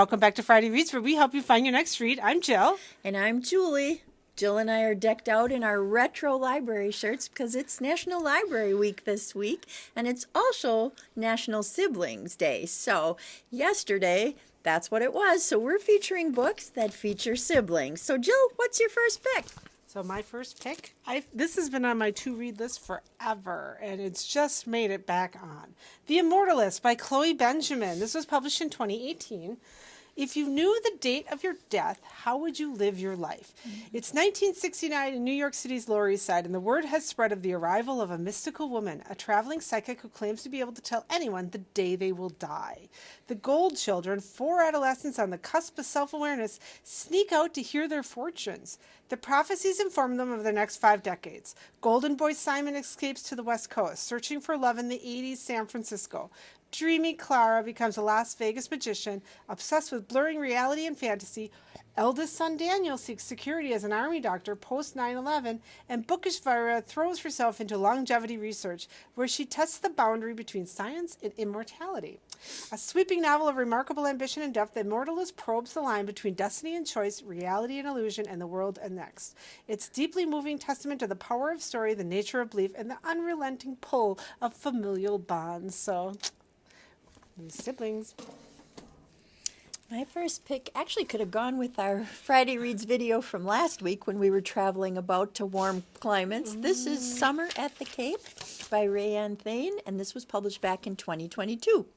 welcome back to Friday Reads, where we help you find your next read. I'm Jill. And I'm Julie. Jill and I are decked out in our retro library shirts because it's National Library Week this week, and it's also National Siblings Day. So yesterday, that's what it was. So we're featuring books that feature siblings. So Jill, what's your first pick? So my first pick, this has been on my to-read list forever, and it's just made it back on. The Immortalist by Chloe Benjamin. This was published in 2018. If you knew the date of your death, how would you live your life? It's 1969 in New York City's Lower East Side, and the word has spread of the arrival of a mystical woman, a traveling psychic who claims to be able to tell anyone the day they will die. The Gold Children, 4 adolescents on the cusp of self-awareness, sneak out to hear their fortunes. The prophecies inform them of their next 5 decades. Golden boy Simon escapes to the West Coast, searching for love in the 80s San Francisco. Dreamy Clara becomes a Las Vegas magician, obsessed with blurring reality and fantasy. Eldest son Daniel seeks security as an army doctor post 9/11, and bookish Vira throws herself into longevity research, where she tests the boundary between science and immortality. A sweeping novel of remarkable ambition and depth, The Immortalist probes the line between destiny and choice, reality and illusion, and the world and next. It's deeply moving testament to the power of story, the nature of belief, and the unrelenting pull of familial bonds. So, siblings. My first pick actually could have gone with our Friday Reads video from last week when we were traveling about to warm climates. This is Summer at the Cape by Rayanne Thane, and this was published back in 2022.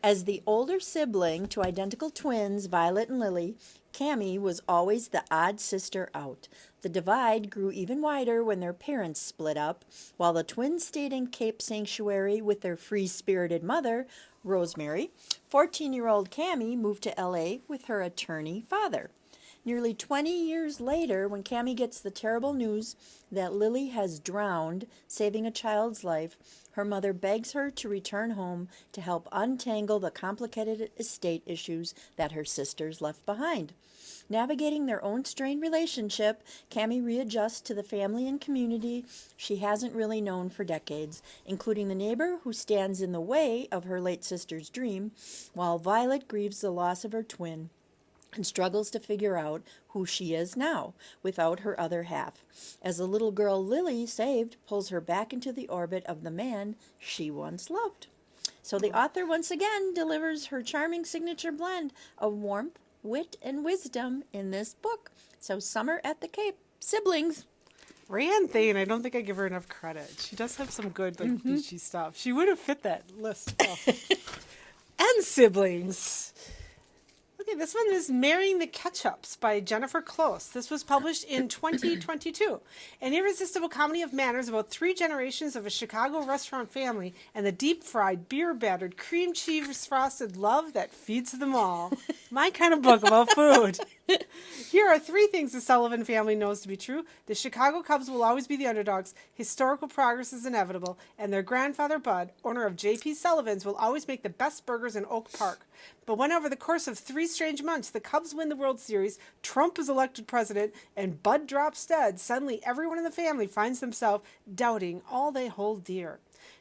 As the older sibling to identical twins, Violet and Lily, Cammie was always the odd sister out. The divide grew even wider when their parents split up. While the twins stayed in Cape Sanctuary with their free-spirited mother, Rosemary, 14-year-old Cammie moved to L.A. with her attorney father. Nearly 20 years later, when Cammie gets the terrible news that Lily has drowned, saving a child's life, her mother begs her to return home to help untangle the complicated estate issues that her sisters left behind. Navigating their own strained relationship, Cammie readjusts to the family and community she hasn't really known for decades, including the neighbor who stands in the way of her late sister's dream, while Violet grieves the loss of her twin and struggles to figure out who she is now without her other half, as the little girl Lily saved pulls her back into the orbit of the man she once loved. So the author once again delivers her charming signature blend of warmth, wit, and wisdom in this book. So Summer at the Cape, siblings. Rayanne Thane, I don't think I give her enough credit. She does have some good, beachy stuff. She would have fit that list well. And siblings. Okay, this one is Marrying the Ketchups by Jennifer Close. This was published in 2022. An irresistible comedy of manners about 3 generations of a Chicago restaurant family and the deep-fried, beer-battered, cream cheese frosted love that feeds them all. My kind of book about food. Here are 3 things the Sullivan family knows to be true. The Chicago Cubs will always be the underdogs, historical progress is inevitable, and their grandfather Bud, owner of J.P. Sullivan's, will always make the best burgers in Oak Park. But when over the course of 3 strange months the Cubs win the World Series, Trump is elected president, and Bud drops dead, suddenly everyone in the family finds themselves doubting all they hold dear.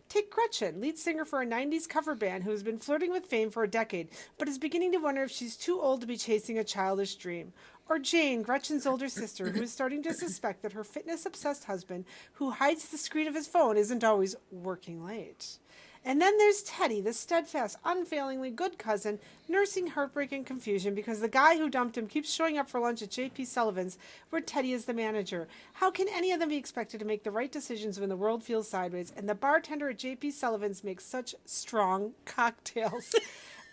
Take Gretchen, lead singer for a 90s cover band who has been flirting with fame for a decade, but is beginning to wonder if she's too old to be chasing a childish dream. Or Jane, Gretchen's older sister, who is starting to suspect that her fitness-obsessed husband, who hides the screen of his phone, isn't always working late. And then there's Teddy, the steadfast, unfailingly good cousin, nursing heartbreak and confusion because the guy who dumped him keeps showing up for lunch at J.P. Sullivan's, where Teddy is the manager. How can any of them be expected to make the right decisions when the world feels sideways and the bartender at J.P. Sullivan's makes such strong cocktails?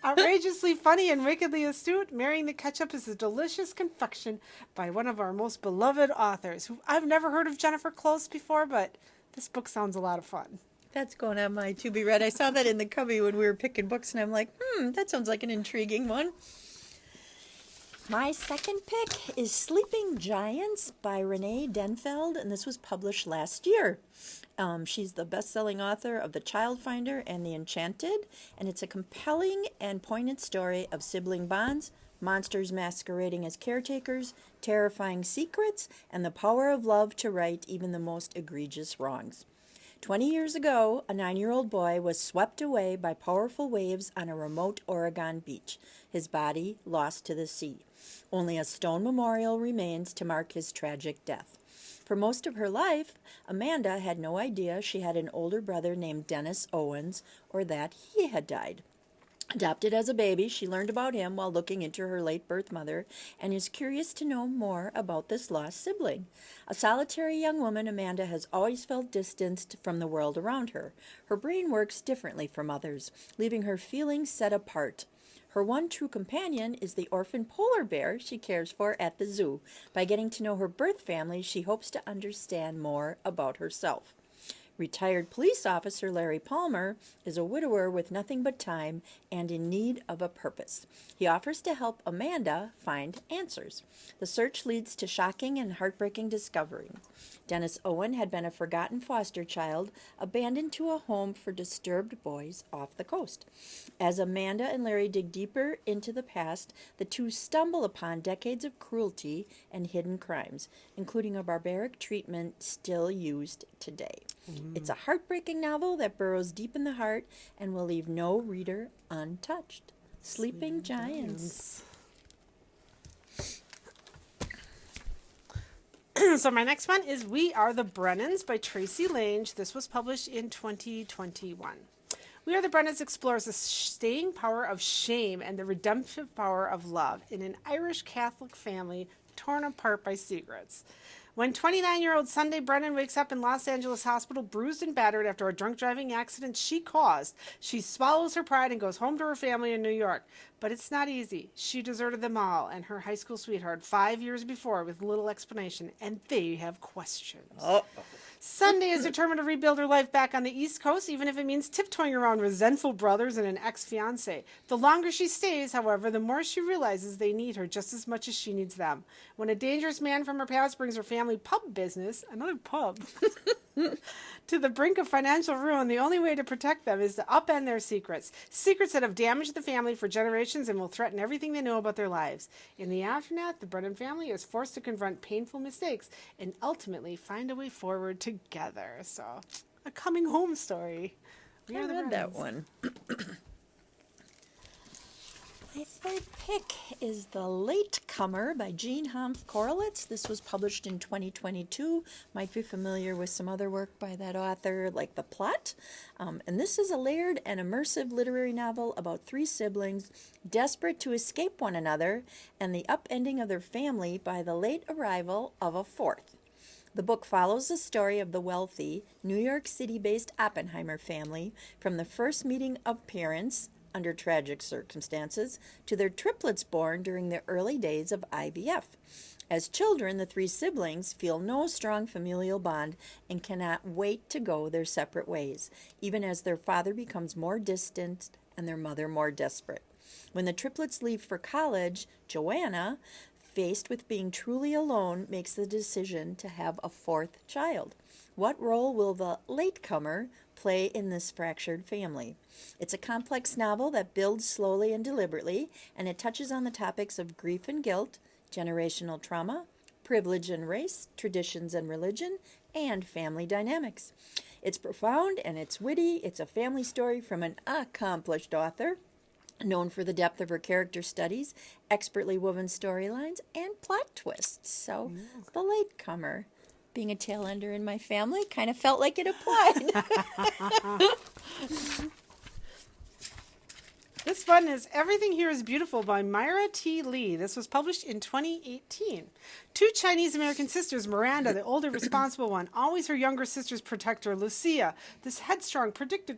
Outrageously funny and wickedly astute, Marrying the Ketchup is a delicious confection by one of our most beloved authors, who I've never heard of Jennifer Close before, but this book sounds a lot of fun. That's going on my to be read. I saw that in the cubby when we were picking books, and I'm like, that sounds like an intriguing one. My second pick is Sleeping Giants by Renee Denfeld, and this was published last year. She's the best-selling author of The Child Finder and The Enchanted, and it's a compelling and poignant story of sibling bonds, monsters masquerading as caretakers, terrifying secrets, and the power of love to right even the most egregious wrongs. 20 years ago, a 9-year-old boy was swept away by powerful waves on a remote Oregon beach, his body lost to the sea. Only a stone memorial remains to mark his tragic death. For most of her life, Amanda had no idea she had an older brother named Dennis Owens or that he had died. Adopted as a baby, she learned about him while looking into her late birth mother and is curious to know more about this lost sibling. A solitary young woman, Amanda has always felt distanced from the world around her. Her brain works differently from others, leaving her feeling set apart. Her one true companion is the orphan polar bear she cares for at the zoo. By getting to know her birth family, she hopes to understand more about herself. Retired police officer Larry Palmer is a widower with nothing but time and in need of a purpose. He offers to help Amanda find answers. The search leads to shocking and heartbreaking discovery. Dennis Owen had been a forgotten foster child, abandoned to a home for disturbed boys off the coast. As Amanda and Larry dig deeper into the past, the two stumble upon decades of cruelty and hidden crimes, including a barbaric treatment still used today. It's a heartbreaking novel that burrows deep in the heart and will leave no reader untouched. Sleeping Giants. So my next one is We Are the Brennans by Tracy Lange. This was published in 2021. We Are the Brennans explores the staying power of shame and the redemptive power of love in an Irish Catholic family torn apart by secrets. When 29-year-old Sunday Brennan wakes up in Los Angeles hospital, bruised and battered after a drunk driving accident she caused, she swallows her pride and goes home to her family in New York. But it's not easy. She deserted them all and her high school sweetheart 5 years before with little explanation, and they have questions. Sunday is determined to rebuild her life back on the East Coast, even if it means tiptoeing around resentful brothers and an ex-fiancé. The longer she stays, however, the more she realizes they need her just as much as she needs them. When a dangerous man from her past brings her family pub business, another pub, to the brink of financial ruin, the only way to protect them is to upend their secrets. Secrets that have damaged the family for generations and will threaten everything they know about their lives. In the aftermath, the Brennan family is forced to confront painful mistakes and ultimately find a way forward together. So, a coming home story. I read that one. My third pick is The Latecomer by Jean Humph Korelitz. This was published in 2022. Might be familiar with some other work by that author, like The Plot. And this is a layered and immersive literary novel about three siblings desperate to escape one another and the upending of their family by the late arrival of a fourth. The book follows the story of the wealthy, New York City-based Oppenheimer family from the first meeting of parents under tragic circumstances to their triplets born during the early days of IVF. As children, the three siblings feel no strong familial bond and cannot wait to go their separate ways, even as their father becomes more distant and their mother more desperate. When the triplets leave for college, Joanna, faced with being truly alone, makes the decision to have a fourth child. What role will the latecomer play in this fractured family? It's a complex novel that builds slowly and deliberately, and it touches on the topics of grief and guilt, generational trauma, privilege and race, traditions and religion, and family dynamics. It's profound and it's witty. It's a family story from an accomplished author, known for the depth of her character studies, expertly woven storylines, and plot twists. So, The Latecomer, being a tail ender in my family, kind of felt like it applied. This one is Everything Here is Beautiful by Myra T. Lee. This was published in 2018. Two Chinese-American sisters, Miranda, the older responsible one, always her younger sister's protector, Lucia, this headstrong,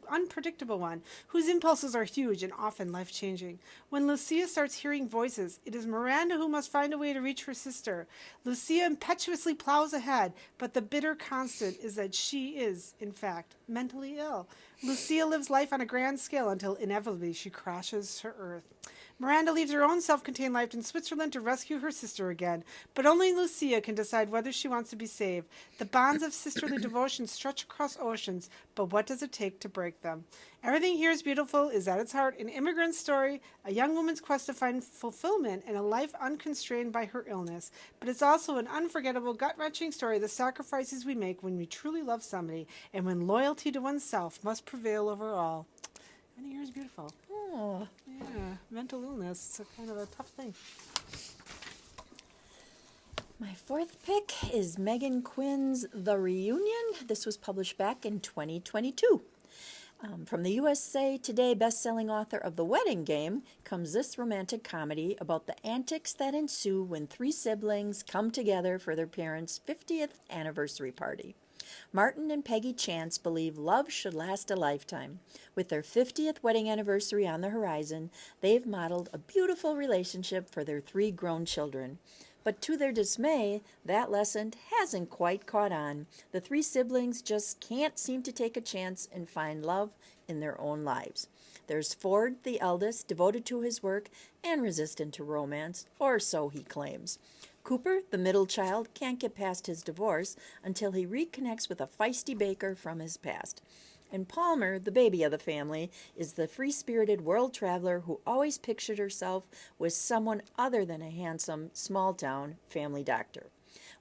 unpredictable one, whose impulses are huge and often life-changing. When Lucia starts hearing voices, it is Miranda who must find a way to reach her sister. Lucia impetuously plows ahead, but the bitter constant is that she is, in fact, mentally ill. Lucia lives life on a grand scale until inevitably she crashes to earth. Miranda leaves her own self-contained life in Switzerland to rescue her sister again, but only Lucia can decide whether she wants to be saved. The bonds of sisterly devotion stretch across oceans, but what does it take to break them? Everything Here is Beautiful is at its heart an immigrant story, a young woman's quest to find fulfillment in a life unconstrained by her illness. But it's also an unforgettable, gut-wrenching story of the sacrifices we make when we truly love somebody and when loyalty to oneself must prevail over all. Everything Here is Beautiful. Oh. Yeah, mental illness. It's a kind of a tough thing. My fourth pick is Megan Quinn's The Reunion. This was published back in 2022. From the USA Today best-selling author of The Wedding Game comes this romantic comedy about the antics that ensue when three siblings come together for their parents' 50th anniversary party. Martin and Peggy Chance believe love should last a lifetime. With their 50th wedding anniversary on the horizon, they've modeled a beautiful relationship for their three grown children. But to their dismay, that lesson hasn't quite caught on. The three siblings just can't seem to take a chance and find love in their own lives. There's Ford, the eldest, devoted to his work and resistant to romance, or so he claims. Cooper, the middle child, can't get past his divorce until he reconnects with a feisty baker from his past. And Palmer, the baby of the family, is the free-spirited world traveler who always pictured herself with someone other than a handsome, small-town family doctor.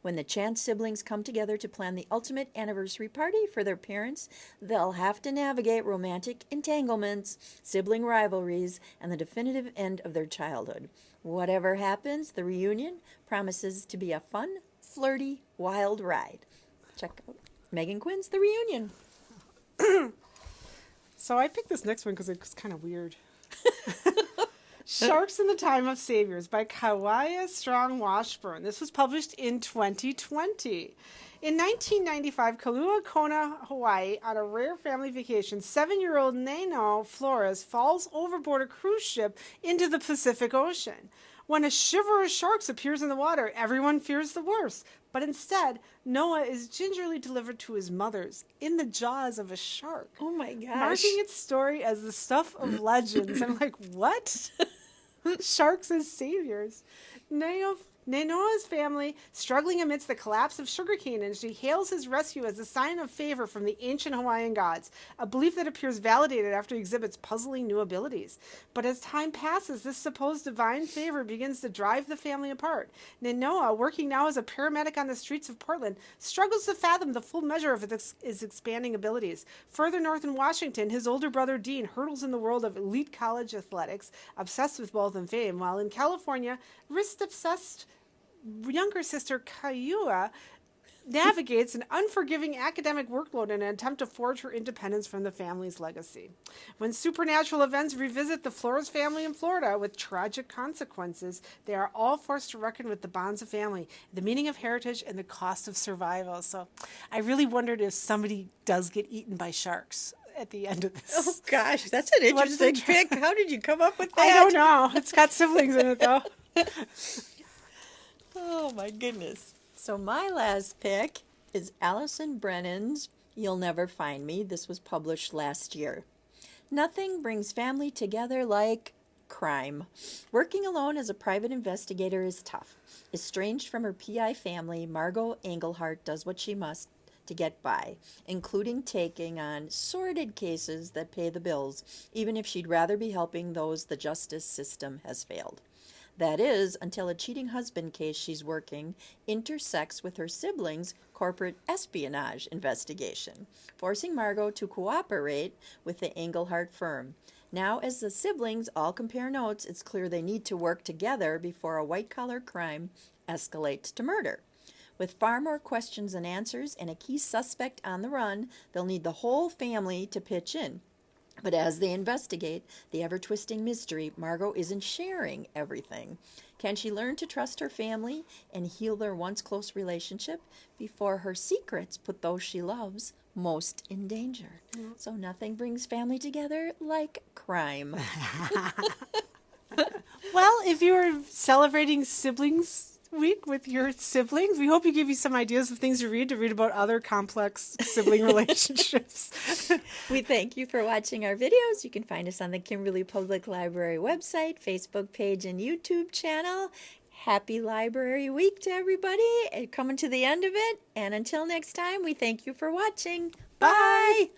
When the Chance siblings come together to plan the ultimate anniversary party for their parents, they'll have to navigate romantic entanglements, sibling rivalries, and the definitive end of their childhood. Whatever happens, the reunion promises to be a fun, flirty, wild ride. Check out Megan Quinn's The Reunion. So I picked this next one because it's kind of weird. Sharks in the Time of Saviors by Kawaya Strong Washburn. This was published in 2020. In 1995, Kailua Kona, Hawaii, on a rare family vacation, 7-year-old Nano Flores falls overboard a cruise ship into the Pacific Ocean. When a shiver of sharks appears in the water, everyone fears the worst. But instead, Noah is gingerly delivered to his mother's in the jaws of a shark. Oh my gosh. Marking its story as the stuff of legends. I'm like, what? Sharks as saviors. Nainoa's family, struggling amidst the collapse of sugarcane industry, hails his rescue as a sign of favor from the ancient Hawaiian gods, a belief that appears validated after he exhibits puzzling new abilities. But as time passes, this supposed divine favor begins to drive the family apart. Nainoa, working now as a paramedic on the streets of Portland, struggles to fathom the full measure of his expanding abilities. Further north in Washington, his older brother Dean hurdles in the world of elite college athletics, obsessed with wealth and fame, while in California, wrist-obsessed younger sister Kailua navigates an unforgiving academic workload in an attempt to forge her independence from the family's legacy. When supernatural events revisit the Flores family in Florida with tragic consequences, they are all forced to reckon with the bonds of family, the meaning of heritage, and the cost of survival. So I really wondered if somebody does get eaten by sharks at the end of this. Oh gosh, that's an interesting pick. How did you come up with that? I don't know. It's got siblings in it, though. Oh my goodness. So my last pick is Allison Brennan's You'll Never Find Me. This was published last year. Nothing brings family together like crime. Working alone as a private investigator is tough. Estranged from her PI family, Margot Engelhardt does what she must to get by, including taking on sordid cases that pay the bills, even if she'd rather be helping those the justice system has failed. That is, until a cheating husband case she's working intersects with her siblings' corporate espionage investigation, forcing Margot to cooperate with the Engelhardt firm. Now, as the siblings all compare notes, it's clear they need to work together before a white-collar crime escalates to murder. With far more questions than answers and a key suspect on the run, they'll need the whole family to pitch in. But as they investigate the ever-twisting mystery, Margot isn't sharing everything. Can she learn to trust her family and heal their once close relationship before her secrets put those she loves most in danger? So nothing brings family together like crime. Well, if you were celebrating siblings week with your siblings. We hope you give you some ideas of things to read about other complex sibling relationships. We thank you for watching our videos. You can find us on the Kimberly Public Library website, Facebook page, and YouTube channel. Happy Library Week to everybody. Coming to the end of it. And until next time, we thank you for watching. Bye.